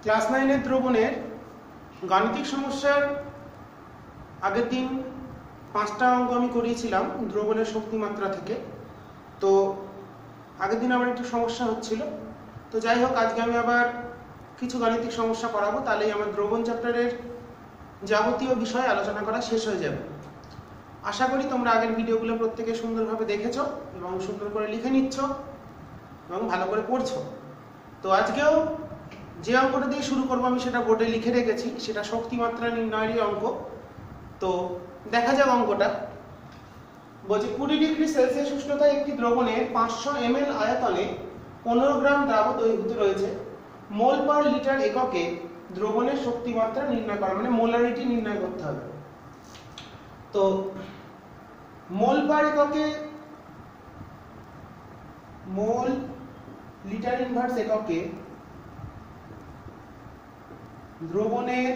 Class 9 দ্রবণের গাণিতিক সমস্যার আগের দিন 5টা অঙ্ক আমি করিয়েছিলাম দ্রবণের শক্তিমাত্রা থেকে। তো আগের দিন আমার একটু সমস্যা হচ্ছিল, তো যাই হোক আজকে আমি আবার কিছু গাণিতিক সমস্যা করাবো, তাহলেই আমার দ্রবণ চ্যাপ্টারের যাবতীয় বিষয় আলোচনা করা শেষ হয়ে যাবে। আশা করি তোমরা আগের ভিডিওগুলো প্রত্যেকে সুন্দরভাবে দেখেছো এবং সুন্দর করে লিখে নিচ্ছ এবং ভালো করে পড়ছো। তো আজকেও যে অঙ্কটা দিয়ে শুরু করবো আমি সেটা বোর্ডে লিখে রেখেছি, সেটা শক্তিমাত্রা নির্ণয়েরই অঙ্ক। তো দেখা যাক অঙ্কটা। বলছে 20 ডিগ্রি সেলসিয়াস উষ্ণতায় একটি দ্রবণের 500 ml আয়তনে 15 গ্রাম দ্রাবক দ্রবীভূত রয়েছে। মোল পার লিটার এককে দ্রবণের শক্তিমাত্রা নির্ণয় করা, মানে মোলারিটি নির্ণয় করতে হবে। তো মোল পার এককে, মোল লিটার ইনভার্স এককে দ্রবণের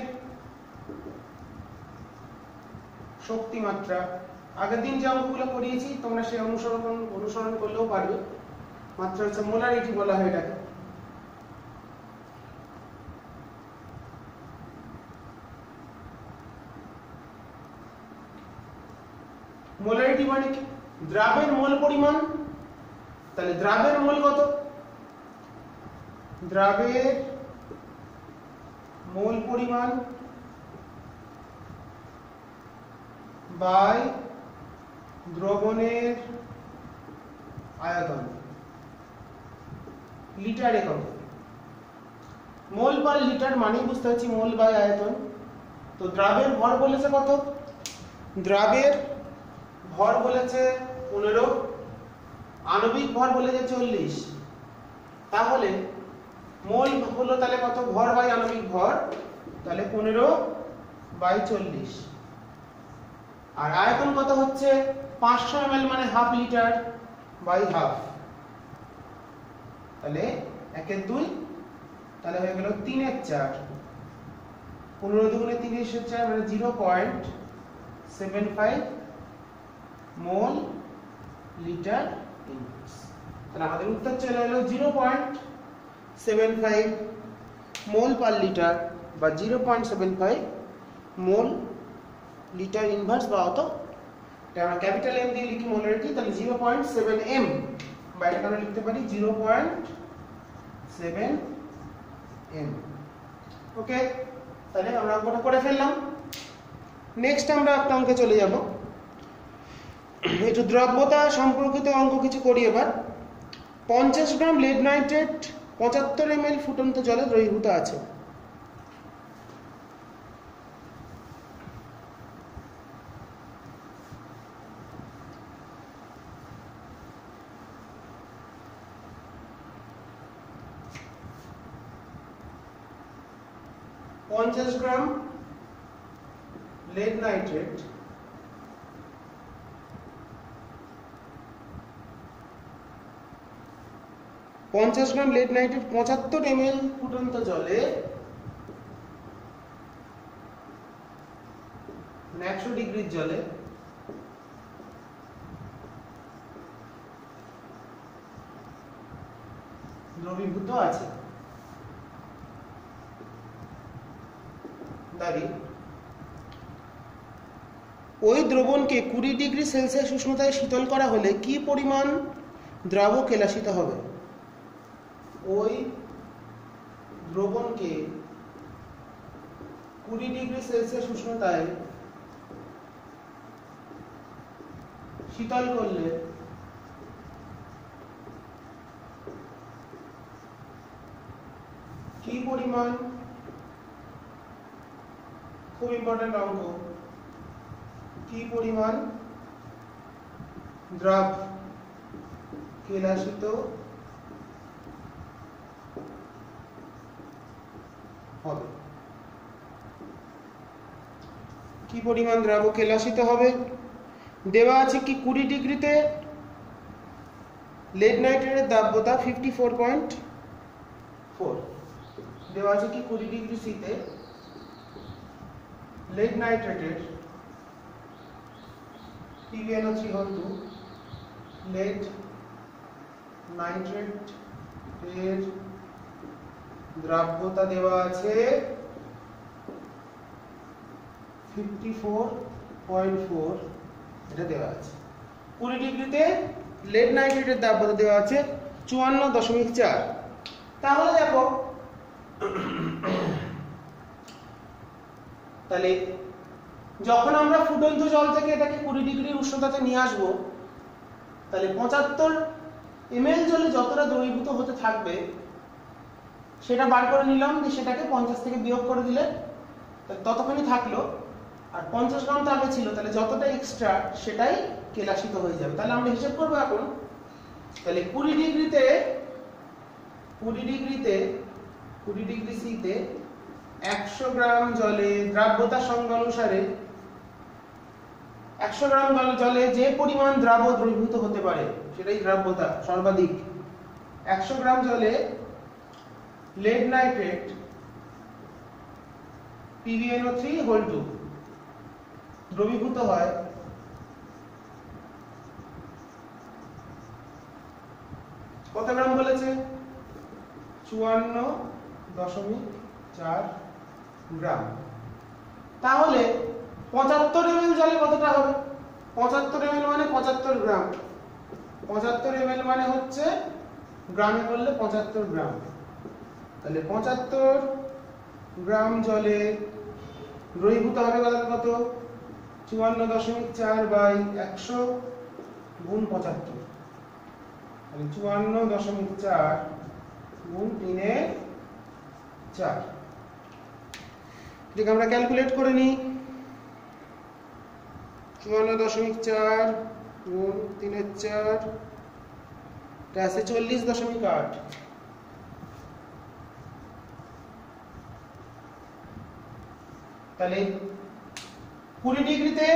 শক্তিমাত্রা, আগের দিন যে অঙ্কগুলো করিয়েছি তোমরা সেই অনুসরণ করলেও পারবে, মাত্রা হচ্ছে মোলারিটি বলা হয় এটাকে। মোলারিটি মানে কি? দ্রাবের মোল পরিমাণ। তাহলে দ্রাবের মোল কত? দ্রাবের মোল পরিমাণ বাই দ্রবণের আয়তন লিটার এককে। মোল পার লিটার মানেই বুঝতে পারছি মোল বাই আয়তন। তো দ্রাবের ভর বলেছে কত? দ্রাবের ভর বলেছে 15, আণবিক ভর বলেছে 40। তাহলে মোল হলো তাহলে কত? ভর বাই আণবিক ভর, তাহলে 15/40। আর আয়তন কত হচ্ছে? 500 ml মানে হাফ লিটার বাই হাফ, তাহলে 1/2, তাহলে হয়ে গেল 3/4। 15 দুগুণে 30/4 মানে 0.75 মোল লিটার ইনভার্স। তাহলে আমাদের উত্তর চলে এলো 0.75 মোল পার লিটার বা 0.75 মোল লিটার ইনভার্স, বা অত এটা আমরা ক্যাপিটাল এম দিয়ে লিখি মোলারিটি, তাহলে 0.7 m, বা এটা আমরা লিখতে পারি 0.7 m। ওকে, তাহলে আমরা অঙ্কটা করে ফেললাম। নেক্সট আমরা একটা অঙ্কে চলে যাব, একটু দ্রব্যতা সম্পর্কিত অঙ্ক কিছু করি এবার। 50 গ্রাম লেড নাইট্রেট 75 ml ফুটন্ত জলে দ্রবীভূত আছে। পঞ্চাশ গ্রাম লেড নাইট্রেট 75 ml ফুটন্ত জলে 100 ডিগ্রির জলে দ্রবীভূত আছে। ওই দ্রবণকে 20 ডিগ্রি সেলসিয়াস উষ্ণতায় শীতল করা হলে কি পরিমাণ দ্রাবক কেলাসিত হবে? ওই দ্রবণকে 20 ডিগ্রি সেলসিয়াস উষ্ণতায় শীতল করলে কি পরিমাণ, খুব ইম্পর্টেন্ট অঙ্ক, কি পরিমাণ দ্রাব কেলাসিত হবে? কি পরিমাণ দ্রাব কেলাসিত হবে? দেওয়া আছে কি 20 ডিগ্রিতে লেড নাইট্রেটের দ্রাব্যতা 54.4। দেওয়া আছে কি 20 ডিগ্রি সিতে লেড নাইট্রেটের PbNO3 লেড নাইট্রেট এর দ্রাব্যতা দেওয়া আছে 54.4, এটা দেওয়া আছে। 20 ডিগ্রিতে লেড নাইট্রেটের দ্রাব্যতা দেওয়া আছে 54.4। তাহলে দেখো, তাহলে যখন আমরা ফুটন্ত জল থেকে এটাকে 20 ডিগ্রির উষ্ণতাতে নিয়ে আসবো, তাহলে 75 ml জলে যতটা দ্রবীভূত হতে থাকবে সেটা বার করে নিলাম, দিয়ে সেটাকে 50 থেকে বিয়োগ করে দিলে ততখানি থাকলো। আর 50 গ্রাম তো আগে ছিল, তাহলে যতটা এক্সট্রা সেটাই কেলাসিত হয়ে যাবে। তাহলে আমরা হিসাব করবো এখন। তাহলে 20 ডিগ্রি সিতে 100 গ্রাম জলে দ্রাব্যতা সংজ্ঞা অনুসারে 100 গ্রাম জলে যে পরিমাণ দ্রবীভূত হতে পারে সেটাই দ্রাব্যতা সর্বাধিক। 100 গ্রাম জলে lead nitrate PbNO3 দ্রবীভূত হয় কত গ্রাম বলেছে? 54.4 গ্রাম। তাহলে 75 ml জলে কতটা হবে? 75 ml মানে 75 গ্রাম। 75 ml মানে হচ্ছে গ্রামে করলে 75 গ্রাম। তাহলে 75 গ্রাম জলে দ্রবীভূত হবে কত? 54.4 বাই 100 গুণ 75। তাহলে 54.4 গুণ 3/4। এটাকে আমরা ক্যালকুলেট করে নিই। 54.4 গুণ 3/4, এটা আছে 40.8। তাহলে 20 ডিগ্রিতে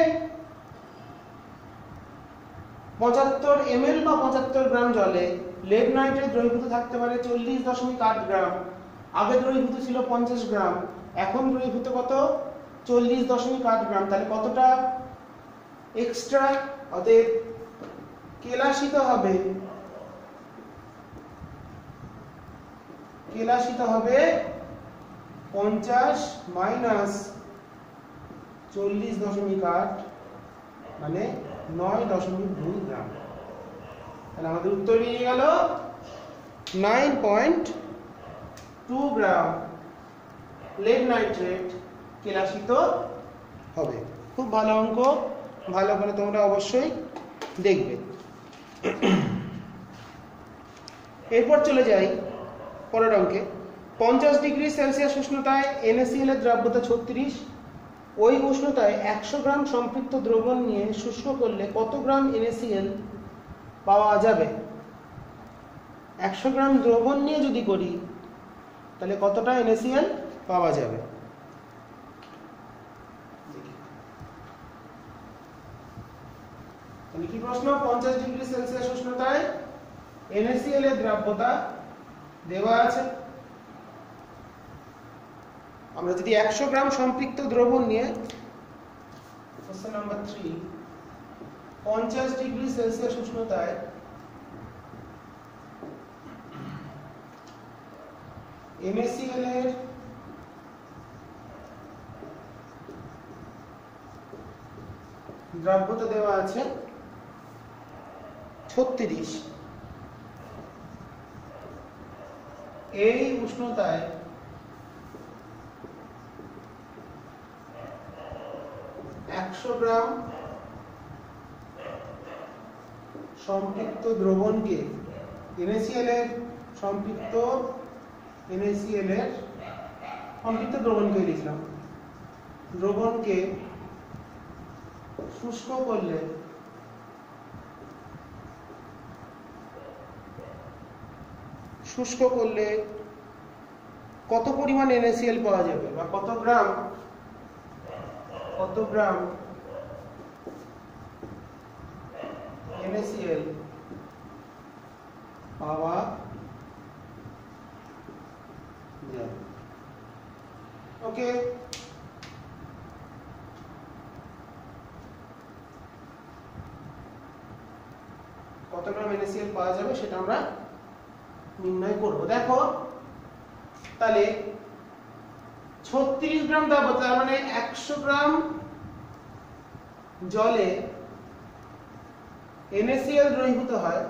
75 ml বা 75 গ্রাম জলে লেড নাইট্রেট দ্রবীভূত থাকতে পারে 40.8 গ্রাম। আগে দ্রবীভূত ছিল 50 গ্রাম, এখন দ্রবীভূত কত? 40.8 গ্রাম। তাহলে কতটা এক্সট্রা? অতএব কেলাসিত হবে 50 মাইনাস 40.8 মানে 9.2 গ্রাম। তাহলে আমাদের উত্তর বেরিয়ে গেল 9.2 গ্রাম লেড নাইট্রেট কেলাসিত হবে। খুব ভালো অঙ্ক, ভালো করে তোমরা অবশ্যই দেখবে। এরপর চলে যাই পরের অঙ্কে। 50 ডিগ্রি সেলসিয়াস উষ্ণতায় NaCl এর দ্রাব্যতা 36। ওই উষ্ণতায় 100 গ্রাম সম্পৃক্ত দ্রবণ নিয়ে শুষ্ক করলে কত গ্রাম NaCl পাওয়া যাবে? 100 গ্রাম দ্রবণ নিয়ে যদি করি তাহলে কতটা NaCl পাওয়া যাবে? তাহলে কি প্রশ্ন? 50 ডিগ্রি সেলসিয়াস উষ্ণতায় NaCl এর দ্রাব্যতা দেওয়া আছে। আমরা যদি 100 গ্রাম সম্পৃক্ত দ্রবণ নিয়ে, প্রশ্ন নাম্বার 3, 50 ডিগ্রি সেলসিয়াস উষ্ণতায় NaCl এর দ্রাব্যতা দেওয়া আছে 36। এই উষ্ণতায় 100 গ্রাম সম্পৃক্ত দ্রবণকে NaCl এর সম্পৃক্ত দ্রবণকে লিখলাম, দ্রবণকে শুষ্ক করলে কত পরিমাণ NaCl পাওয়া যাবে বা কত গ্রাম NaCl পাওয়া যাবে। ওকে, কত গ্রাম NaCl পাওয়া যাবে সেটা আমরা নির্ণয় করব। দেখো তাহলে 36 গ্রাম দ্রাবক, তার মানে 100 গ্রাম জলে NaCl দ্রবীভূত হয়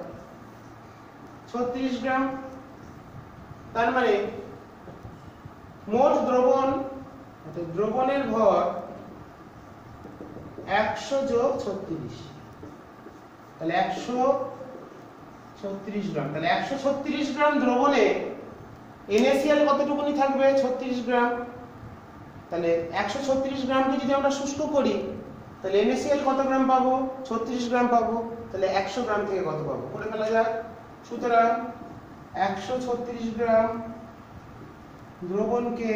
36 গ্রাম। তার মানে মোট দ্রবণ, অর্থাৎ দ্রবণের ভর 100 যোগ 36, তাহলে 136 গ্রাম। তাহলে 136 গ্রাম দ্রবণে NaCl কতটুকুনি থাকবে? 36 গ্রাম। তাহলে 136 গ্রামকে যদি আমরা শুষ্ক করি তাহলে NaCl কত গ্রাম পাবো? 36 গ্রাম পাবো। তাহলে 100 গ্রাম থেকে কত পাবো করে ফেলা যাক। সুতরাং 136 গ্রাম দ্রবণকে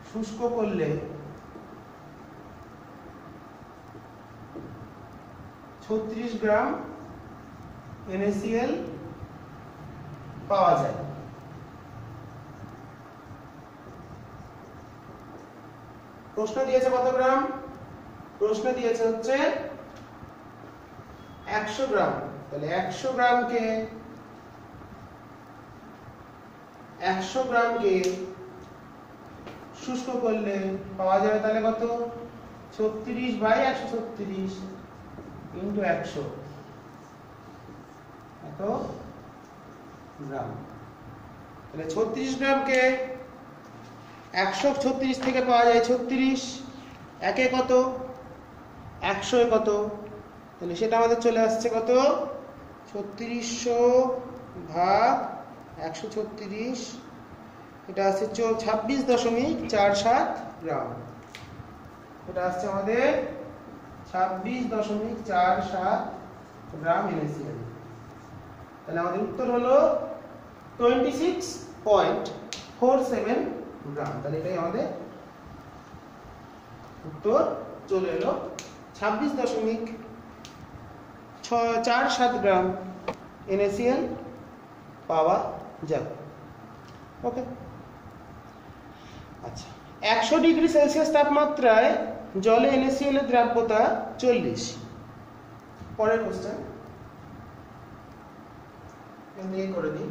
শুষ্ক করলে 36 গ্রাম NaCl পাওয়া যায়। প্রশ্ন দিয়েছে কত গ্রাম? প্রশ্ন দিয়েছে হচ্ছে 100 গ্রাম। তাহলে 100 গ্রামকে শুষ্ক করলে পাওয়া যাবে তাহলে কত? 36/136 ইন্টু 100 এত গ্রাম। তাহলে 36 গ্রামকে 136 থেকে পাওয়া যায় 36, একে কত? 100 এ কত? তাহলে সেটা আমাদের চলে আসছে কত? 3600 ভাগ 136, এটা আসছে 26.47 গ্রাম। এটা আসছে আমাদের 26.47 গ্রাম NaCl। তাহলে আমাদের উত্তর হলো 26.47 গ্রাম। তাহলে এটাই আমাদের উত্তর চলে এলো। 26.47 গ্রাম NaCl পাওয়া যাবে। ওকে, আচ্ছা, 100 ডিগ্রি সেলসিয়াস তাপমাত্রায় জলে NaCl এর দ্রাব্যতা 40। পরের কোশ্চেন এখানে করে দিই।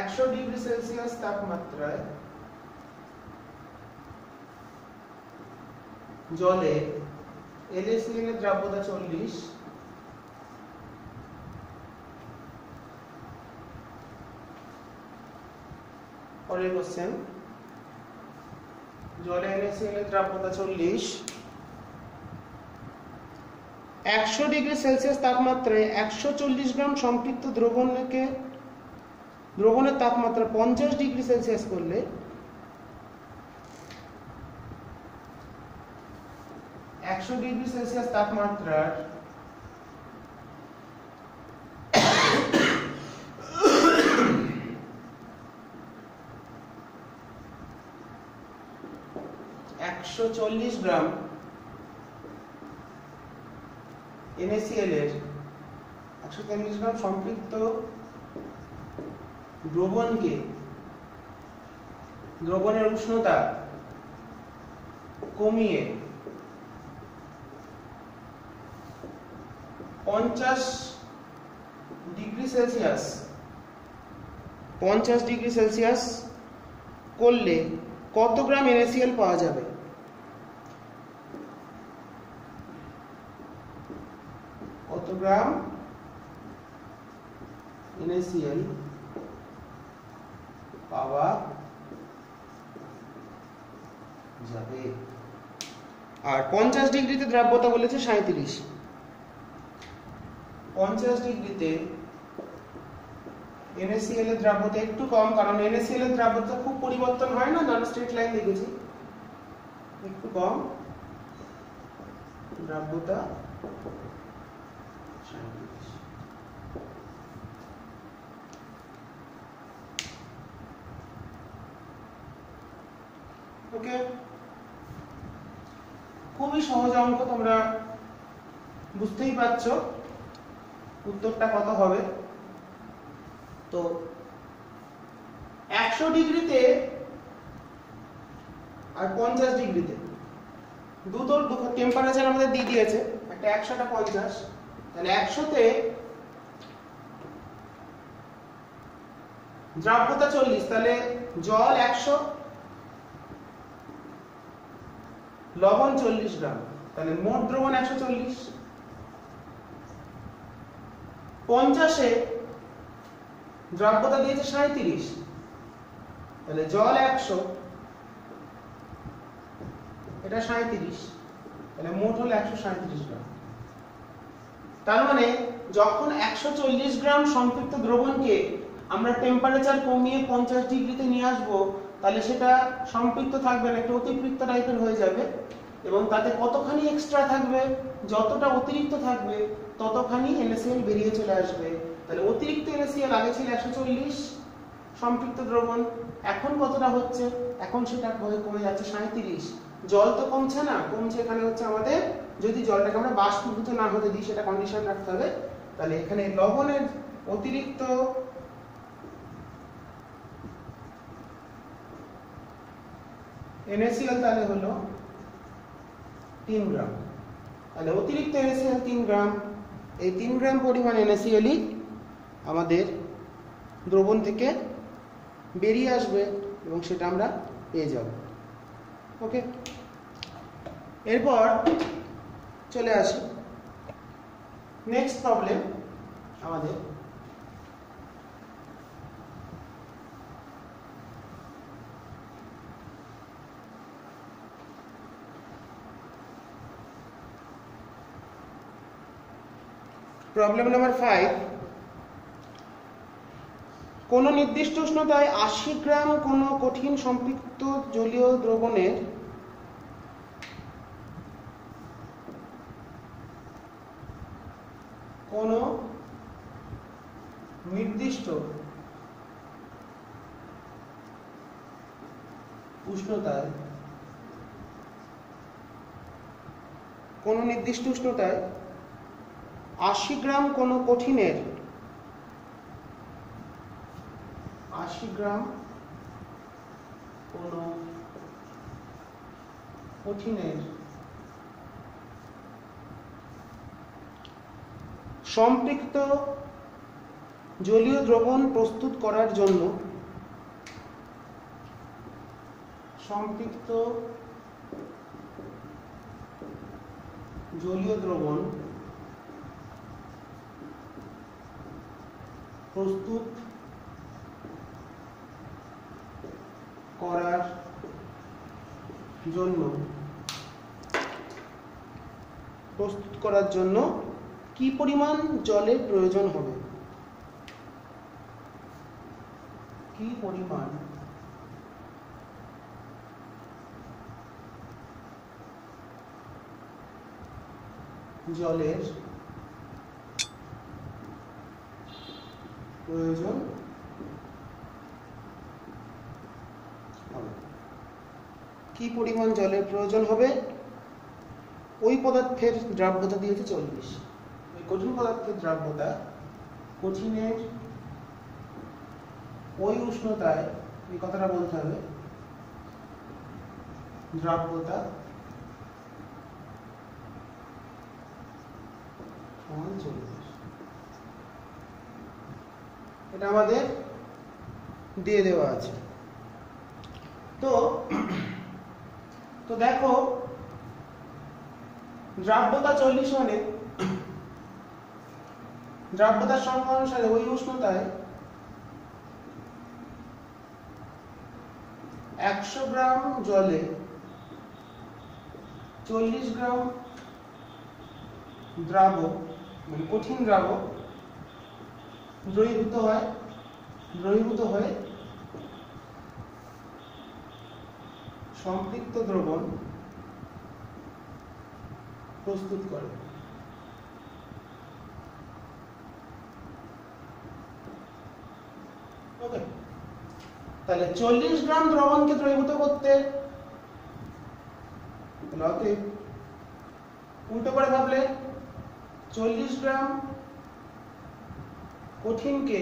100 ডিগ্রি সেলসিয়াস তাপমাত্রায় জলে NaCl এর দ্রাব্যতা 40। পরের কোশ্চেন, জলে NaCl এর দ্রাব্যতা 40। 100 ডিগ্রি সেলসিয়াস তাপমাত্রায় 140 গ্রাম সম্পৃক্ত দ্রবণের তাপমাত্রা 50 ডিগ্রি সেলসিয়াস করলে 100 ডিগ্রি সেলসিয়াস তাপমাত্রার 140 গ্রাম NaCl এর 140 গ্রাম সম্পৃক্ত দ্রবণের উষ্ণতা কমিয়ে 50 ডিগ্রি সেলসিয়াস করলে কত গ্রাম NaCl পাওয়া যাবে? কত গ্রাম NaCl পাওয়া যাবে? আর 50 ডিগ্রিতে দ্রাব্যতা বলেছে 37। 50 ডিগ্রিতে NaCl এর দ্রাব্যতা একটু কম, কারণ NaCl এর দ্রাব্যতা খুব পরিবর্তন হয় না, নানা স্ট্রেট লাইন দেখেছি, একটু কম দ্রাব্যতা 37। ওকে, খুবই সহজ অঙ্ক, তোমরা বুঝতেই পারছো উত্তরটা কত হবে। তো 100 ডিগ্রিতে আর 50 ডিগ্রিতে দুটো টেম্পারেচার আমাদের দিয়ে দিয়েছে, একটা 100 টা 50। তাহলে 100 তে দ্রাব্যতা 40, তাহলে জল 100, লবণ 40 গ্রাম, তাহলে মোট দ্রবণ 140। 50-এ দ্রাব্যতা দিয়েছে 37, তাহলে জল 100, এটা 37, তাহলে মোট হলো 137 গ্রাম। তার মানে যখন 140 গ্রাম সম্পৃক্ত দ্রবণকে আমরা টেম্পারেচার কমিয়ে 50 ডিগ্রিতে নিয়ে আসবো, তাহলে সেটা সম্পৃক্ত থাকবে না, একটা অতিরিক্ত টাইপের হয়ে যাবে, এবং তাতে কতখানি এক্সট্রা থাকবে, যতটা অতিরিক্ত থাকবে ততখানি NaCl বেরিয়ে চলে আসবে। তাহলে অতিরিক্ত NaCl আগে ছিল 140 সম্পৃক্ত দ্রবণ, এখন কতটা হচ্ছে, এখন সেটা কমে যাচ্ছে 37। জল তো কমছে না, কমছে এখানে হচ্ছে আমাদের, যদি জলটাকে আমরা বাষ্পীভূত না হতে দিই, সেটা কন্ডিশন রাখতে হবে। তাহলে এখানে লবণের অতিরিক্ত NaCl তাহলে হলো 3 গ্রাম। তাহলে অতিরিক্ত NaCl 3 গ্রাম, এই 3 গ্রাম পরিমাণ NaCl আমাদের দ্রবণ থেকে বেরিয়ে আসবে এবং সেটা আমরা পেয়ে যাব। ওকে, এরপর চলে আসি নেক্সট প্রবলেম আমাদের। প্রবলেম নাম্বার 5, কোন নির্দিষ্ট উষ্ণতায় 80 গ্রাম কোন কঠিন সম্পৃক্ত জলীয় দ্রবণের কোন নির্দিষ্ট উষ্ণতায় 80 গ্রাম কোন কঠিনের 80 গ্রাম কোন কঠিনের সম্পৃক্ত জলীয় দ্রবণ প্রস্তুত করার জন্য সম্পৃক্ত জলীয় দ্রবণ প্রস্তুত করার জন্য কি পরিমাণ জলের প্রয়োজন হবে? কি পরিমাণ জলের প্রয়োজন হবে? কি পরিমাণ জলের প্রয়োজন হবে? ওই পদার্থের দ্রাব্যতা দিয়েছে 40, ওই কঠিন পদার্থের দ্রাব্যতা, কঠিনের ওই উষ্ণতায়, এই কথাটা বলতে হবে, দ্রাব্যতা সমান 40। এটা আমাদের দিয়ে দেওয়া আছে। তো দেখো, দ্রাব্যতা 40 মানে দ্রাব্যতার সংখ্যা অনুসারে ওই উষ্ণতায় 100 গ্রাম জলে 40 গ্রাম দ্রাবক, মানে কঠিন দ্রাবক দ্রবীভূত হয়ে সম্পৃক্ত দ্রবণ প্রস্তুত করে। ওকে, তাহলে 40 গ্রাম দ্রবণকে দ্রবীভূত করতে, উল্টো করে ভাবলে 40 গ্রাম কঠিনকে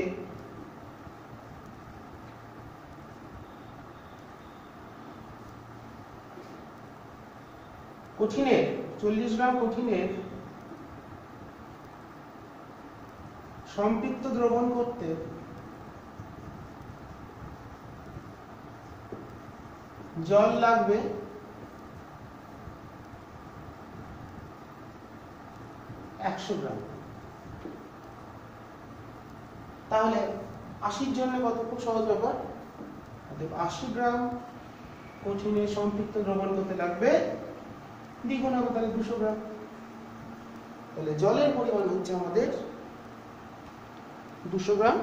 কঠিনের 40 গ্রাম কঠিনের সম্পৃক্ত দ্রবণ করতে জল লাগবে 100 গ্রাম। তাহলে 80 জনের কত? খুব সহজ ব্যাপার। 80 গ্রাম কঠিনে সম্পৃক্ত দ্রবণ করতে লাগবে দ্বিগুণ হবে, তাহলে 200 গ্রাম। তাহলে জলের পরিমাণ হচ্ছে আমাদের 200 গ্রাম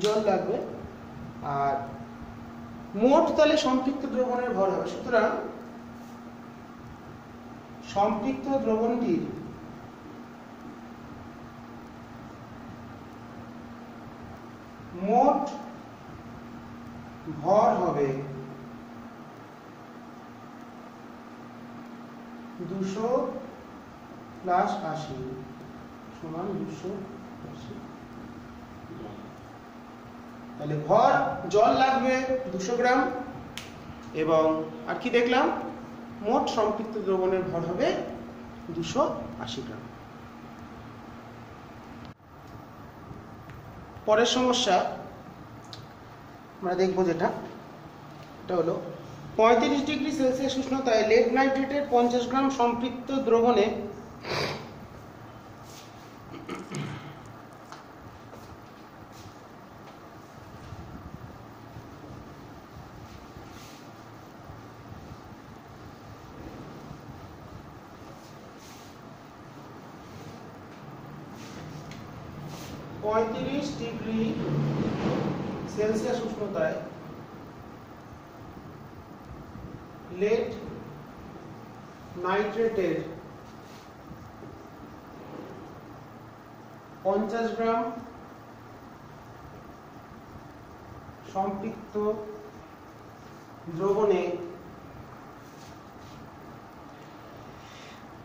জল লাগবে। আর মোট তাহলে সম্পৃক্ত দ্রবণের ভর হবে, সুতরাং সম্পৃক্ত দ্রবণটির মোট ভর হবে 200 প্লাস 80 সমান 280। তাহলে ভর জল লাগবে 200 গ্রাম এবং আর কি দেখলাম, মোট সম্পৃক্ত দ্রবণের ভর হবে 280 গ্রাম। পরের সমস্যা আমরা দেখব, যেটা হলো 35 ডিগ্রি সেলসিয়াস উষ্ণতায় লেড নাইট্রেটের 50 গ্রাম সম্পৃক্ত দ্রবণে ডিগ্রি সেলসিয়াস উষ্ণতায় লেড নাইট্রেটের 50 গ্রাম সম্পৃক্ত দ্রবণে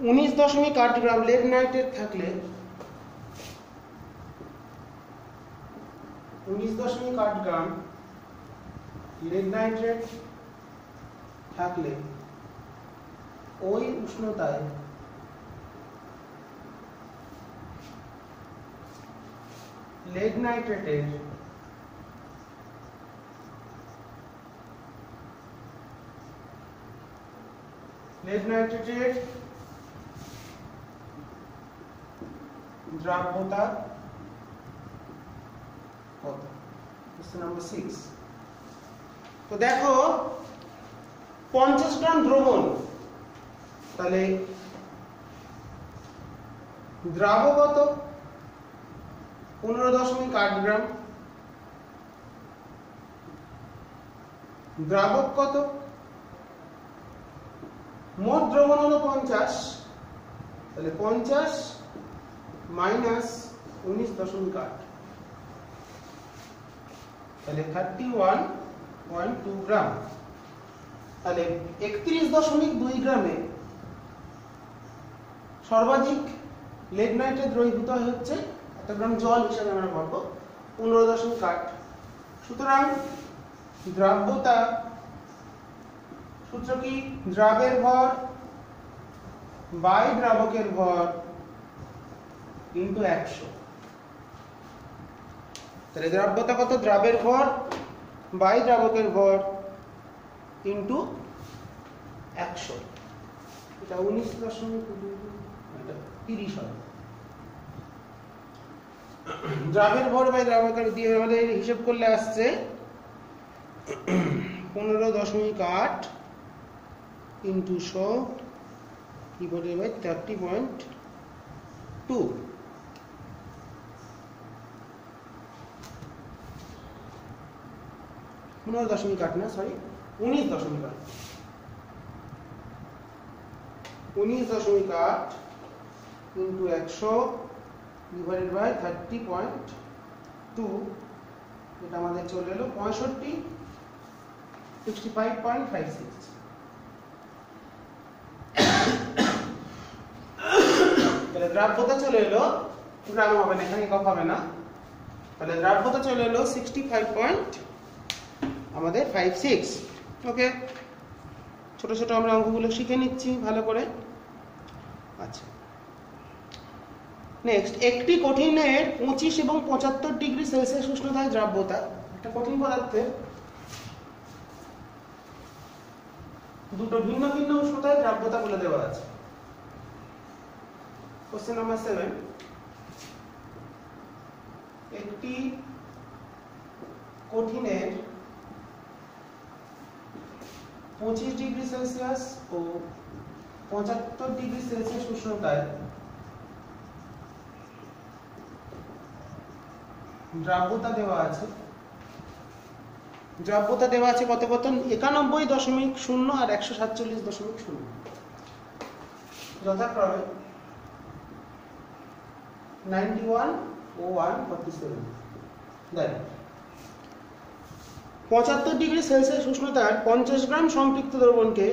19.8 গ্রাম লেড নাইট্রেট থাকলে 19.8 গ্রাম লেড নাইট্রেট থাকলে ওই উষ্ণতায় লেড নাইট্রেটের দ্রাব্যতা কত? Question number 6। তো দেখো 50 গ্রাম দ্রবণ, তাহলে দ্রাব্য কত? 15.8 গ্রাম। দ্রাবক কত? মোট দ্রবণ হলো 50, তাহলে 50 মাইনাস 19.8, তাহলে 31.2 গ্রাম। তাহলে 31.2 গ্রামে সর্বাধিক লেড নাইট্রেট দ্রবীভূত হচ্ছে এত গ্রাম জল হিসাবে আমরা পাবো 15.8। সুতরাং দ্রাব্যতা সূত্র কি? দ্রাবের ভর বাই দ্রাবকের ভর ইনটু 100। তাহলে দ্রাব্যতা কত? দ্রাবের ভর বাই দ্রাবকের ভর ইনটু 100। এটা 19.30 হবে। দ্রাবের ভর বাই দ্রাবকের দিয়ে আমাদের হিসাব করলে আসছে 15.8 ইনটু 100 ডিভাইডেড বাই 30.2। 15.8 না, সরি 19.8 ইনটু 100 ডিভাইডেড বাই 30.2। এটা আমাদের চলে এলো 65.56। তাহলে দ্রাব্যতা চলে এলো, গ্রাম হবে না, এখানে কম হবে না। তাহলে দ্রাব্যতা চলে এলো 65.56। ওকে, ছোট ছোট আমরা অঙ্কগুলো শিখে নিচ্ছি ভালো করে। আচ্ছা, নেক্সট, একটি কঠিনের 25 এবং 75 ডিগ্রি সেলসিয়াস উষ্ণতায় দ্রাব্যতা, একটা কঠিন পদার্থের দুটো ভিন্ন ভিন্ন উষ্ণতায় দ্রাব্যতা বলে দেওয়া আছে। কোশ্চেন নাম্বার 7, একটি কঠিনের 25 ডিগ্রি সেলসিয়াস ও 75 ডিগ্রি সেলসিয়াস উষ্ণতায় দ্রাব্যতা দেওয়া আছে। দ্রাব্যতা দেওয়া আছে কত কত? 91.0 আর 147.0, যথাক্রমে 91 ও 147। দেখ, 75 ডিগ্রি সেলসিয়াস উষ্ণতার 50 গ্রাম সম্পৃক্ত দ্রবণকে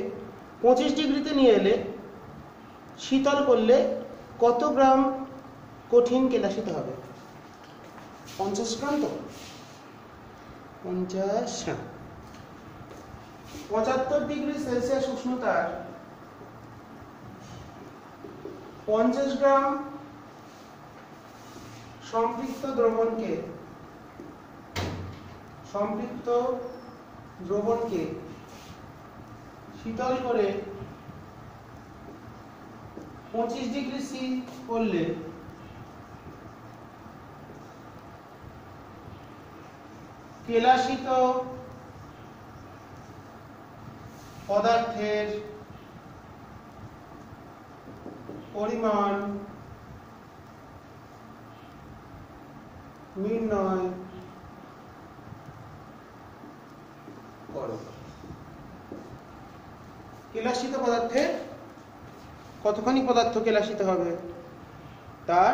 25 ডিগ্রিতে নিয়ে এলে শীতল করলে কত গ্রাম কঠিন কেলাসিত হবে? 50 গ্রাম তো 50, হ্যাঁ। 75 ডিগ্রি সেলসিয়াস উষ্ণতার 50 গ্রাম সম্পৃক্ত দ্রবণকে শীতল করে 25 ডিগ্রি সি করলে কেলাসিত পদার্থের পরিমাণ নির্ণয় করো। কেলাসিত পদার্থের কতখানি পদার্থ কেলাসিত হবে তার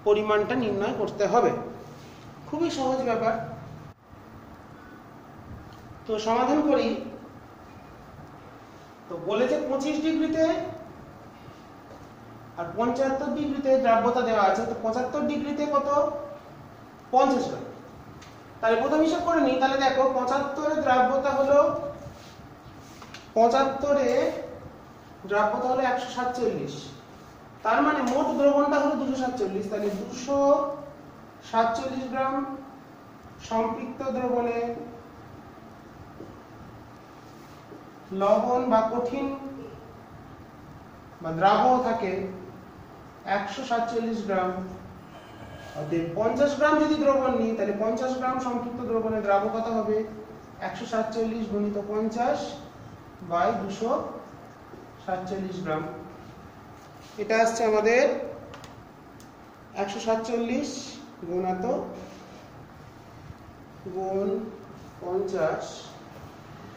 পরিমাণটা নির্ণয় করতে হবে। খুবই সহজ ব্যাপার। তো সমাধান করি। তো বলেছে 25 ডিগ্রিতে আর 75 ডিগ্রিতে দ্রাব্যতা দেওয়া আছে। তো 75 ডিগ্রিতে কত? 50 গ্রাম। তাহলে প্রথম হিসাব করে নিই। তাহলে দেখো, 75 এর দ্রাব্যতা হলো 147। তার মানে মোট দ্রবণটা হলো 247। তাহলে 247 গ্রাম সম্পৃক্ত দ্রবণে লবণ বা কঠিন বা দ্রাবক থাকে 147 গ্রাম। অতএব 50 গ্রাম যদি দ্রবণ নিই তাহলে 50 গ্রাম সম্পৃক্ত দ্রবণের দ্রাবকতা হবে 147 গুণিত 50 বাই 247 গ্রাম। এটা আসছে আমাদের 147 গুণিত গুণ 50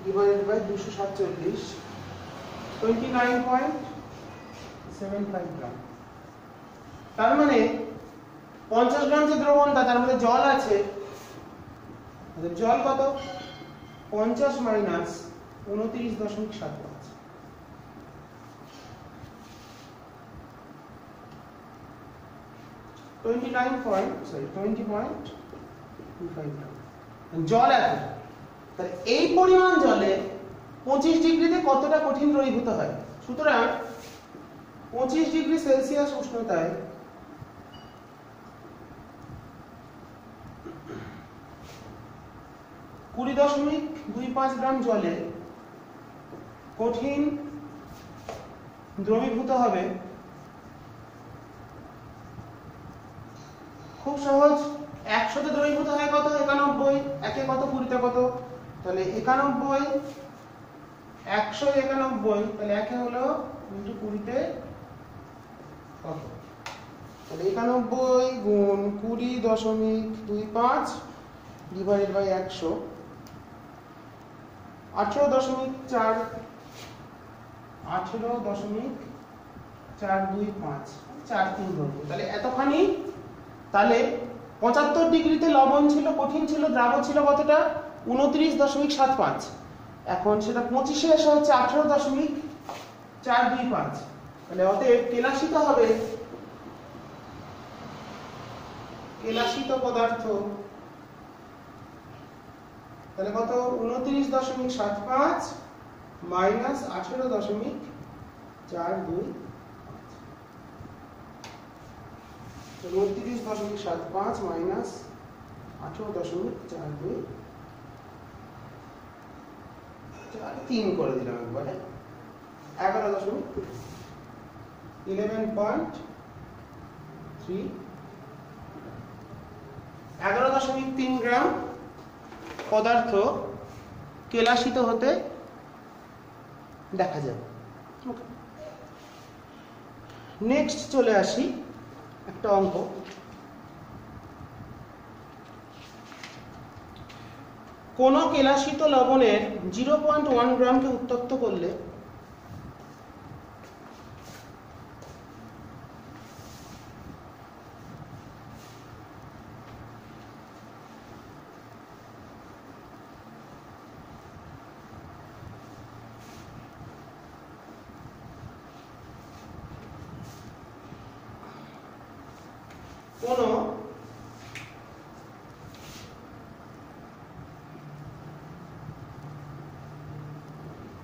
ডিভাইডেড বাই 247, 29.75 গ্রাম। তার মানে 50 গ্রাম যে দ্রবণটা, তার মধ্যে জল আছে। জল কত? 50 মাইনাস 29.75, 20.25 গ্রাম জল আছে। তাহলে এই পরিমাণ জলে 25 ডিগ্রিতে কতটা কঠিন দ্রবীভূত হয়? সুতরাং 25 ডিগ্রি সেলসিয়াস উষ্ণতায় 20.25 গ্রাম জলে কঠিন দ্রবীভূত হবে। খুব সহজ। 100 তে দ্রবীভূত হয় কত? 91। একে কত? 20 তে কত? তাহলে 91, 191। তাহলে একে হলো ইনটু 20 তে কত? তাহলে 91 গুণ 20.25 ডিভাইডেড বাই 100, 18.4, 18.425, 43 ধরবো। তাহলে এতখানি। তাহলে 75 ডিগ্রিতে লবণ ছিল, কঠিন ছিল, দ্রাবক ছিল কতটা? 29.75। এখন সেটা 25-এ এসে হচ্ছে 18.425। তাহলে অতএব কেলাসিত হবে, কেলাসিত পদার্থ তাহলে কত? 29.75 মাইনাস 18.425, 29.75 মাইনাস 18.425। 3 করে দিলাম একবারে 11.3 11.3 গ্রাম পদার্থ কেলাসিত হতে দেখা যাবে। নেক্সট চলে আসি একটা অঙ্ক। কোন কেলাসিত লবণের 0.1 গ্রামকে উত্তপ্ত করলে কোন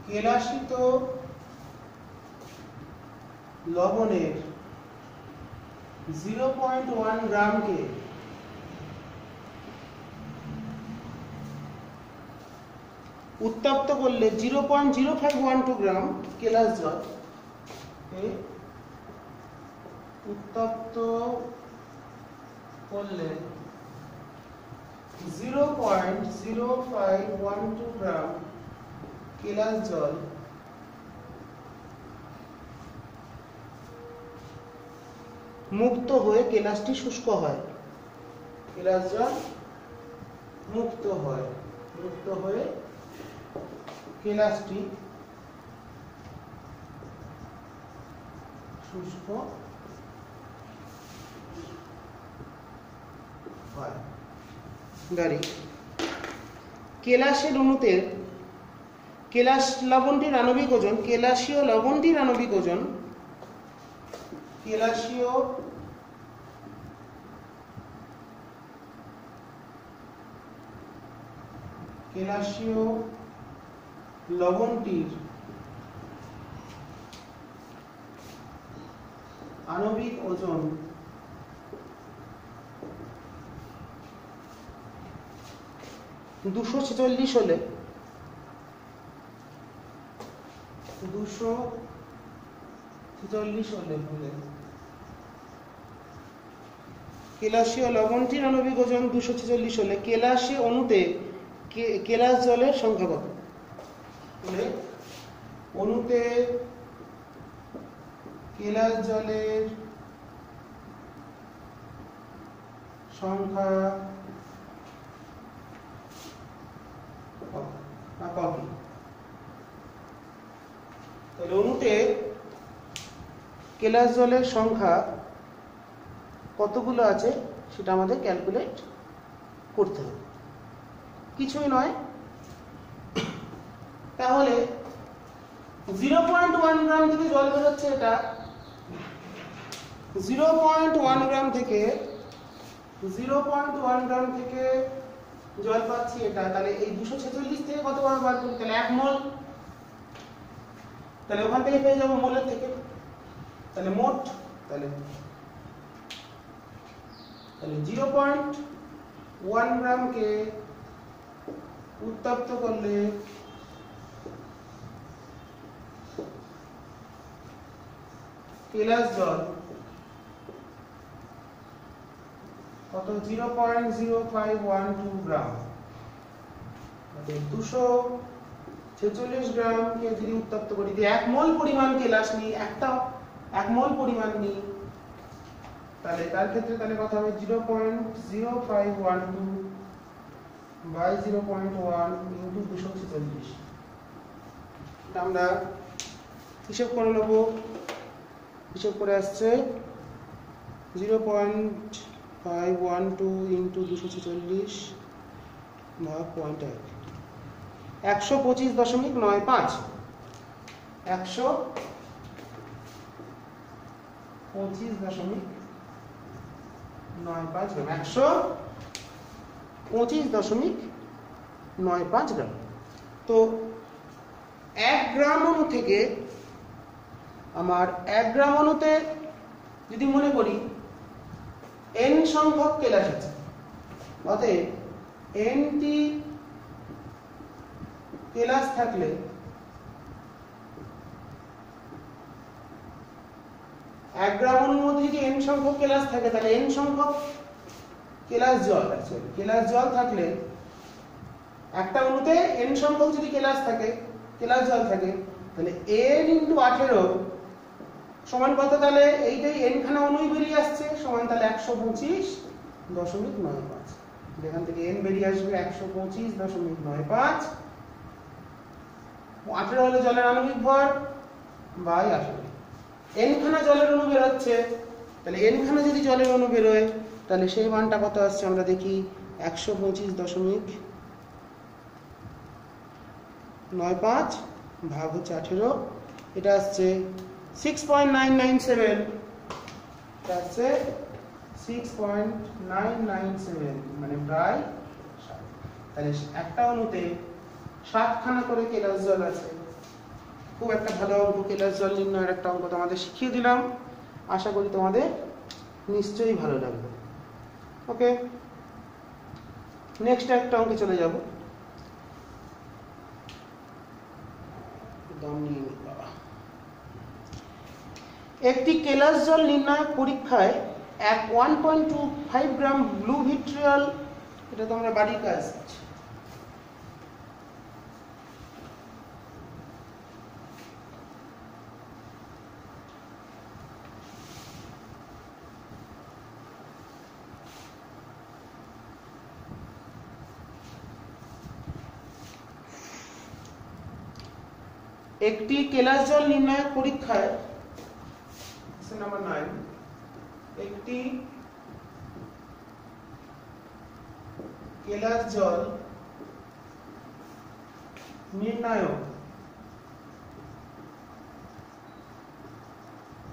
কেলাসিত লবণের 0.1 গ্রামকে উত্তপ্ত করলে 0.0512 গ্রাম কেলাস জল উত্তপ্ত করলে 0.0512 গ্রাম কেলাস জল মুক্ত হয়ে কেলাসটি শুষ্ক হয়। কেলাস জল মুক্ত হয়ে কেলাসটি শুষ্ক হয়। কেলাসের অণুতে কেলাস লবণটির আণবিক ওজন কেলাসীয় লবণটির আণবিক ওজন কেলাসীয় লবণটির আণবিক ওজন 246 হলে কেলাসীয় লবণটির আণবিক ওজন 246 হলে কেলাসীয় অণুতে কেলাস জলের সংখ্যা কত? অণুতে কেলাস জলের সংখ্যা কত? তাহলে অণুতে কেলাস জলের সংখ্যা কতগুলো আছে সেটা আমাদের ক্যালকুলেট করতে হবে, কিছুই নয়। তাহলে 0.1 গ্রাম থেকে জল বেরোচ্ছে, এটা 0.1 গ্রাম থেকে জল পাচ্ছি এটা। তাহলে এই 246 থেকে কত বার বার করি? তাহলে 1 মোল। তাহলে ওখান থেকে পেয়ে যাবো মোলের থেকে। তাহলে মোট তাহলে 0.1 গ্রামকে উত্তপ্ত করলে কেলাস জল কত? 0.0512 গ্রাম। 246 গ্রামকে যদি উত্তপ্ত করি, 1 মোল পরিমাণ কেলাস নিই, 1 মোল পরিমাণ নিই, তাহলে তার ক্ষেত্রে তাহলে কথা হবে 0.0512 বাই 0.1 ইন্টু 246। এটা আমরা হিসাব করে নেব। হিসাব করে আসছে 0.512 ইন্টু 246 ভাগ 0.1, 125.95 125.95 গ্রাম, 125.95 গ্রাম। তো 1 গ্রাম অণু থেকে আমার 1 গ্রাম অণুতে যদি মনে করি n সংখ্যক কেলাস আছে, অতএব nটি কেলাস থাকলে 1 গ্রাম অণুর মধ্যে যদি n সংখ্যক কেলাস থাকে তাহলে n সংখ্যক কেলাস জল থাকলে একটা অণুতে n সংখ্যক যদি কেলাস জল থাকে তাহলে n × 18 সমান কত? তাহলে এইটাই n খানা অণুই বেরিয়ে আসছে, সমান তাহলে 125.95। এখান থেকে n বেরিয়ে আসবে 125.95। 18 হলো জলের আণবিক ভর বাই 18। n খানা জলের অণু বের হচ্ছে, তাহলে n খানা যদি জলের অণু বেরোয় তাহলে সেই মানটা কত আসছে আমরা দেখি। 125.95 ভাগ হচ্ছে 18, এটা আসছে 6.997। এটা আসছে 6.997, মানে প্রায় 7। তাহলে একটা অণুতে 7 খানা করে কেলাস জল আছে। খুব একটা ভালো অঙ্ক, কেলাস জল নির্ণয়ের একটা অঙ্ক তোমাদের শিখিয়ে দিলাম। আশা করি তোমাদের নিশ্চয়ই ভালো লাগবে। ওকে, নেক্সট একটা অঙ্কে চলে যাব। একটি কেলাস জল নির্ণায়ক পরীক্ষায় 1.25 গ্রাম ব্লু ভিট্রিয়াল, এটা তো আমরা বাড়ির কাজ, একটি কেলাস জল নির্ণায়ক পরীক্ষায় নাম্বার 9, একটি কেলাস জল নির্ণায়ক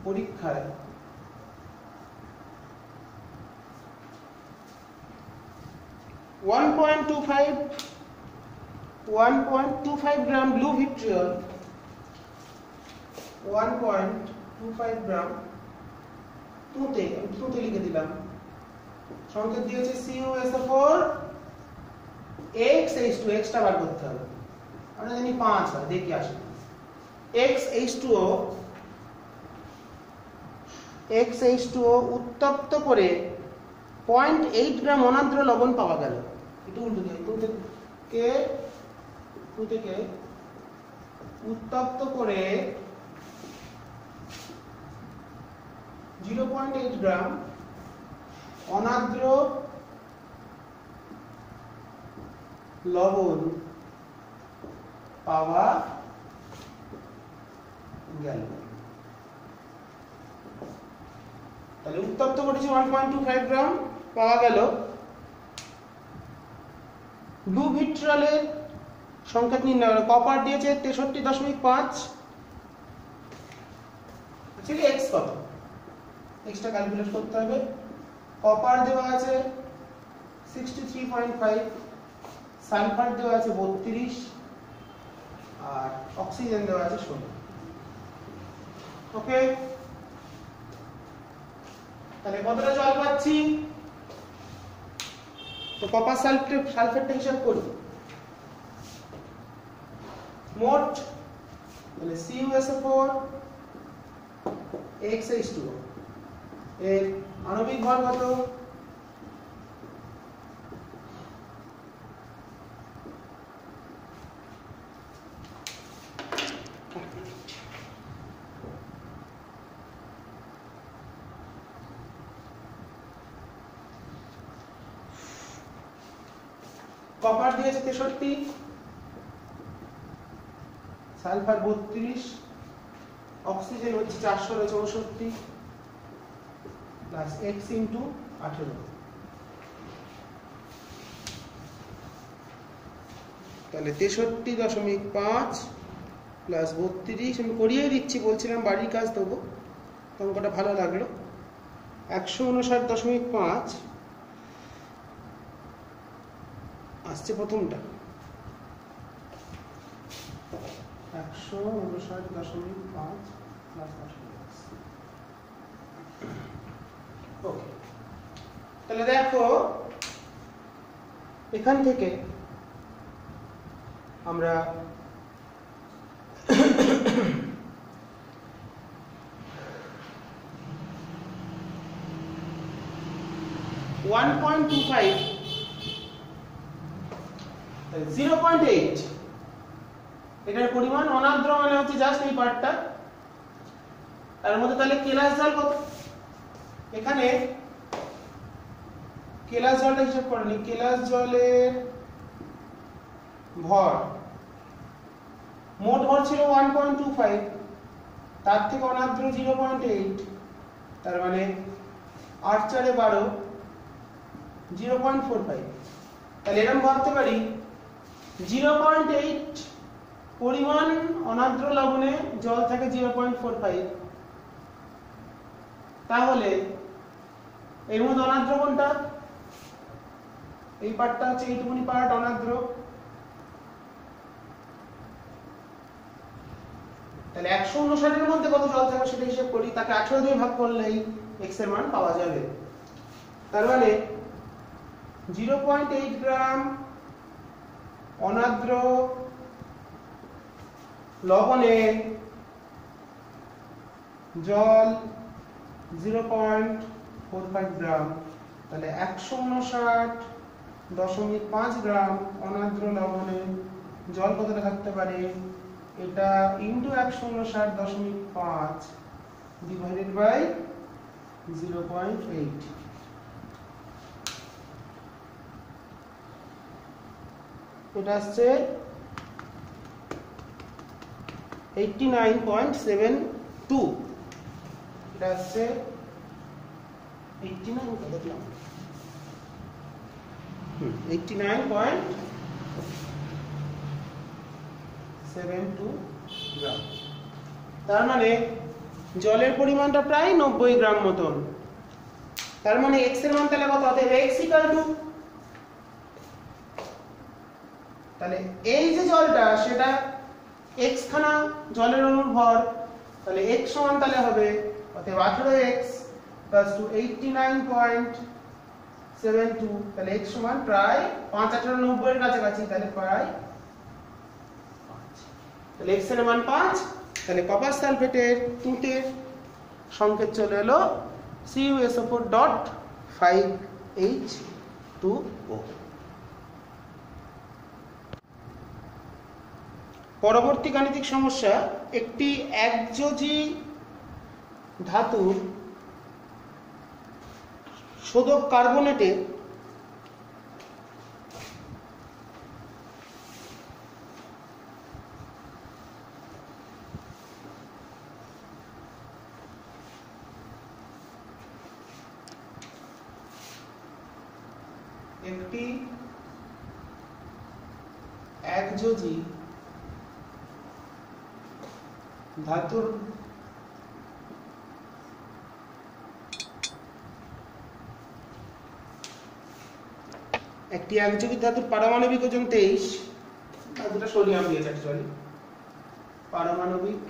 পরীক্ষায় 1.25 গ্রাম ব্লু ভিট্রিয়াল, 1.25 গ্রাম তুঁতে লিখে দিলাম, সংকেত দিয়েছে CuSO4 XH2, এক্সটা বার করতে হবে, আমরা জানি 5 হয়, দেখি আসে XH2O উত্তপ্ত করে 0.8 গ্রাম অনার্দ্র লবণ পাওয়া গেল। একটু উল্টো দিই, তুঁতেকে উত্তপ্ত করে 0.8 গ্রাম অনার্দ্র লবণ পাওয়া গেল। তাহলে উত্তপ্ত করেছি 1.25 গ্রাম, পাওয়া গেল। ব্লু ভিট্রিয়ালের সংকেত নির্ণয়, কপার দিয়েছে 63.5, অ্যাকচুয়ালি এক্স কত, এক্সটা ক্যালকুলেট করতে হবে। কপার দেওয়া আছে 63.5, সালফার দেওয়া আছে 32, আর অক্সিজেন দেওয়া আছে 16। ওকে, তাহলে কতটা জল পাচ্ছি? তো কপার সালফেটটা হিসাব করি। মোট তাহলে CuSO4 XH2O এর আণবিক ভর কত? কপার দিয়েছে 63, সালফার 32, অক্সিজেন হচ্ছে 464 প্লাস x ইন্টু 18, তাহলে 63.5 প্লাস 32, আমি করিয়ে দিচ্ছি, বলছিলাম বাড়ির কাজ দেবো, অঙ্কটা ভালো লাগলো। 159.5 আসছে প্রথমটা, 159.5 প্লাস 18। ওকে, তাহলে দেখো এখান থেকে আমরা 1.25 0.8 এটার পরিমাণ অনার্দ্র মানে হচ্ছে জাস্ট এই পার্টটা, তার মধ্যে তাহলে কেলাস জল কত, এখানে কেলাস জলটা হিসাব করে নি। কেলাস জলের ভর, মোট ভর ছিল 1.25, তার থেকে অনার্দ্র 0.8, তার মানে 8 4 12 0.45। তাহলে এরকম ভাবতে পারি 0.8 পরিমাণ অনার্দ্র লবণে জল থাকে 0.45, তাহলে এর মধ্যে অনার্দ্র কোনটা, এই পার্টটা হচ্ছে এইটুকুনি পার্ট অনার্দ্র। তাহলে 159 এর মধ্যে কত জল থাকবে সেটা হিসাব করি, তাকে 18 দিয়ে ভাগ করলেই x এর মান পাওয়া যাবে। তার মানে 0.8 গ্রাম অনার্দ্র লবণে জল 0.45 গ্রাম, তাহলে 159.5 গ্রাম অনার্দ্র লবণে জল কতটা থাকতে পারে, এটা ইনটু 159.5 ডিভাইডেড বাই 0.8, এটা আসছে 89.72, এটা আসছে 89 কত দেখলাম 89.72 গ্রাম। তার মানে জলের পরিমাণটা প্রায় 90 গ্রাম মতন। তার মানে x এর মান তাহলে কত হবে, x ইকুয়াল টু, তাহলে এই যে জলটা সেটা x খানা জলের অণুর ভর, তাহলে x সমান তাহলে হবে অতএব 18x প্লাস 89.72, তাহলে x সমান প্রায় 5 18 90 এর কাছাকাছি, তাহলে প্রায় 5, তাহলে x এর মান 5। তাহলে কপার সালফেটের তুঁতের সংকেত চলে এলো CuSO4.5H2O। পরবর্তী গাণিতিক সমস্যা, একটি একযোজী ধাতুর শোধক কার্বনেটে একটি একযোজী ধাতুর একটি একযোজী ধাতুর পারমাণবিক ওজন 23, ধাতুটা সোডিয়াম দিয়েছে অ্যাকচুয়ালি, পারমাণবিক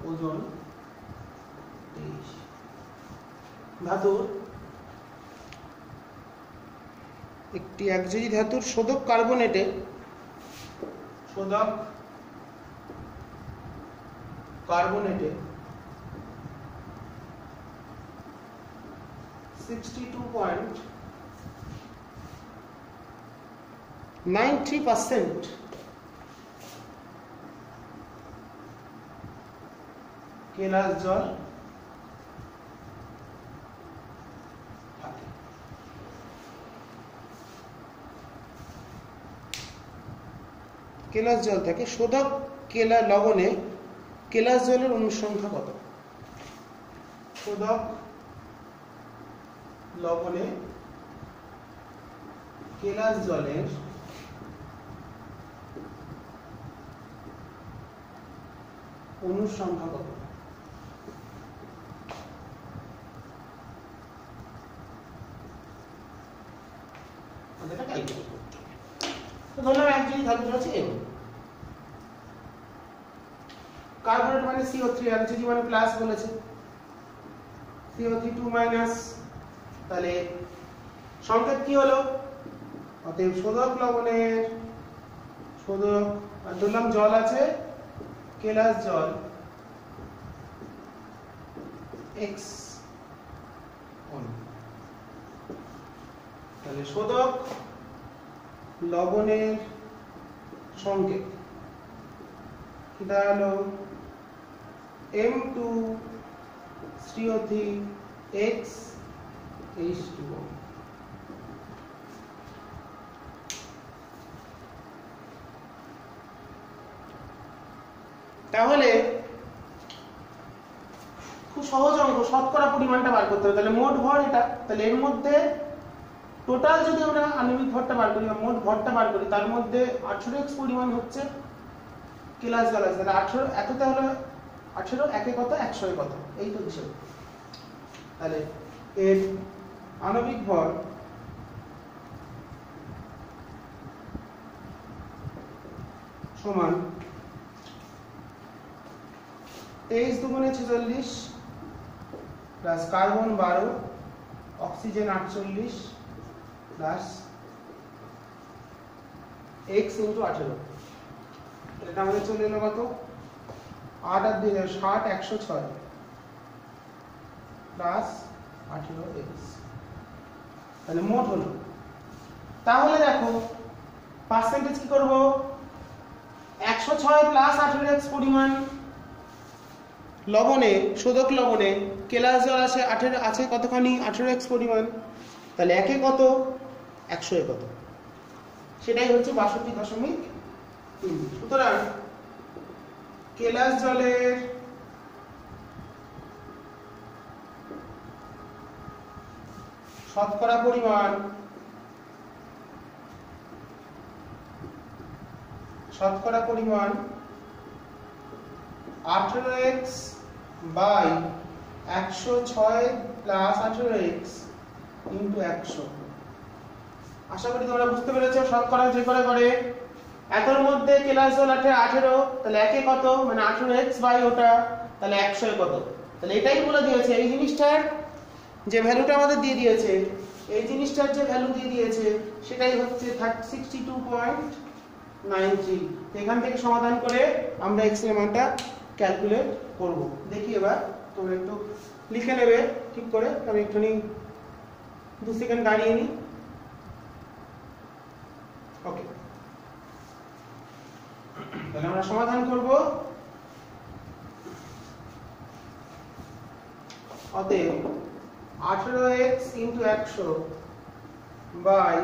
ওজন 23 ধাতুর, একটি একযোজী ধাতুর শোধক কার্বনেটে শোধক কার্বনেটে 62.93% কেলাস জল থাকে। কেলাস জল থাকে, শোধক কেলা লবণে কেলাস জলের অনুসংখ্যা কত, শোধক লবণে কেলাস জলের অনুসংখ্যা কত, এটা ক্যালকুলেট করতে হবে। তো ধরলাম একযোজী ধাতু আছে M, কার্বনেট মানে CO3, একযোজী মানে প্লাস বলেছে, CO3 2 মাইনাস, তাহলে সংকেত কি হলো অতএব শোধক লবণের শোধক ধরলাম জল আছে কেলাস জল x তাহলে শোধক লবণের সংকেত এটা হলো M2CO3 X H2O। তাহলে খুব সহজ অঙ্ক, শতকরা পরিমাণটা বার করতে হবে। তাহলে মোট ভর এটা, তাহলে এর মধ্যে টোটাল যদি আমরা আণবিক ভরটা বার করি বা মোট ভরটা বার করি, তার মধ্যে 18x পরিমাণ হচ্ছে কেলাস জল আছে। তাহলে 18 এতটা হলো 18 একে কত 100 কত, এই তো হিসেব। তাহলে এর আণবিক ভর সমান 23 দুগুণে 46 plus carbon 12 oxygen 48 plus x into 18। এটা আমাদের চলে এলো কত 8 আর 2 60 106 প্লাস 18x, তাহলে মোট হলো। তাহলে দেখো পার্সেন্টেজ কি করব, 106 প্লাস 18x পরিমাণ লবণে শোধক লবণে কেলাস জল আছে 18 আছে কতখানি 18x পরিমাণ, তাহলে একে কত 100 কত, সেটাই হচ্ছে 62.3। সুতরাং কেলাস জলের শতকরা পরিমাণ 18x by 106 plus 18x into 100। আশা করি তোমরা বুঝতে পেরেছো। শতকরা যে করে করে এতর মধ্যে কেলাস জল 18, তাহলে একে কত মানে 18x বাই ওটা, তাহলে 100 কত, তাহলে এটাই বলে দিয়েছে। এই জিনিসটার যে ভ্যালুটা আমাদের দিয়ে দিয়েছে, এই জিনিসটার যে ভ্যালু দিয়ে দিয়েছে সেটাই হচ্ছে 62.93। এখান থেকে সমাধান করে আমরা x এর মানটা ক্যালকুলেট করব। দেখি এবার তোমরা একটু লিখে নেবে ঠিক করে, আমি একটুখানি 2 সেকেন্ড দাঁড়িয়ে নিই। ওকে, তাহলে আমরা সমাধান করব। অতএব 18x into 100 by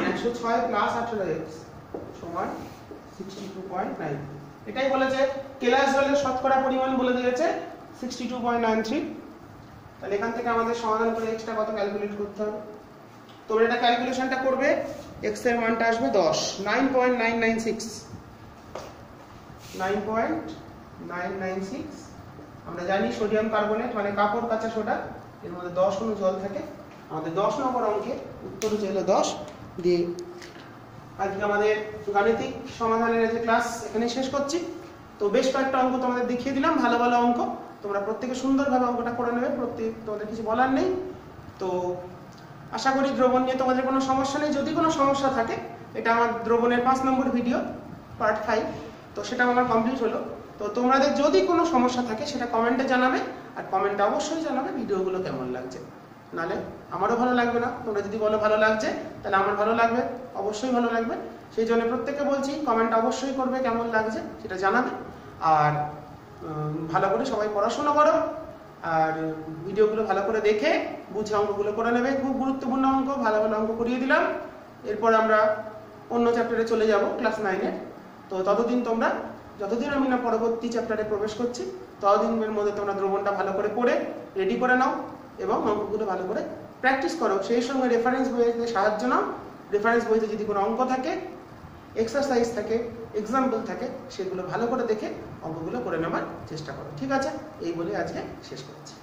106 plus 18x সমান 62.9। এটাই বলেছে কেলাস জলের শতকরা পরিমাণ বলে দিয়েছে 62.93। তাহলে এখান থেকে আমাদের সমাধান করে x টা কত ক্যালকুলেট করতে হবে। তোমরা এটা ক্যালকুলেশনটা করবে, x এর মানটা আসবে 10 9.996 9.996। আমরা জানি সোডিয়াম কার্বনেট মানে কাপড় কাঁচা সোডা, এর মধ্যে 10 অণু জল থাকে। আমাদের 10 নম্বর অঙ্কে উত্তর হচ্ছে 10 দিয়ে আজকে আমাদের গাণিতিক সমাধানের যে ক্লাস এখানে শেষ করছি। তো বেশ কয়েকটা অঙ্ক তোমাদের দেখিয়ে দিলাম, ভালো ভালো অঙ্ক। তোমরা প্রত্যেকে সুন্দরভাবে অঙ্কটা করে নেবে, তোমাদের কিছু বলার নেই। তো আশা করি দ্রবণ নিয়ে তোমাদের কোনো সমস্যা নেই। যদি কোনো সমস্যা থাকে, এটা আমার দ্রবণের 5 নম্বর ভিডিও পার্ট 5, তো সেটা আমার কমপ্লিট হলো। তো তোমাদের যদি কোনো সমস্যা থাকে সেটা কমেন্টে জানাবে, আর কমেন্টে অবশ্যই জানাবে ভিডিওগুলো কেমন লাগছে, নালে আমারও ভালো লাগবে না। তোমরা যদি বলো ভালো লাগছে, তাহলে আমার ভালো লাগবে, অবশ্যই ভালো লাগবে। সেই জন্য প্রত্যেককে বলছি কমেন্ট অবশ্যই করবে, কেমন লাগছে সেটা জানাবে। আর ভালো করে সবাই পড়াশোনা করো, আর ভিডিওগুলো ভালো করে দেখে বুঝে অঙ্কগুলো করে নেবে। খুব গুরুত্বপূর্ণ অঙ্ক, ভালো ভালো অঙ্ক করিয়ে দিলাম। এরপর আমরা অন্য চ্যাপ্টারে চলে যাব, ক্লাস 9-এর। তো যতদিন আমি না পরবর্তী চ্যাপ্টারে প্রবেশ করছি, ততদিনের মধ্যে তোমরা দ্রবণটা ভালো করে পড়ে রেডি করে নাও এবং অঙ্কগুলো ভালো করে প্র্যাকটিস করো। সেই সঙ্গে রেফারেন্স বইতে সাহায্য নাও। রেফারেন্স বইতে যদি কোনো অঙ্ক থাকে, এক্সারসাইজ থাকে, এক্সাম্পল থাকে, সেগুলো ভালো করে দেখে অঙ্কগুলো করে নেওয়ার চেষ্টা করো। ঠিক আছে, এই বলে আজকে শেষ করছি।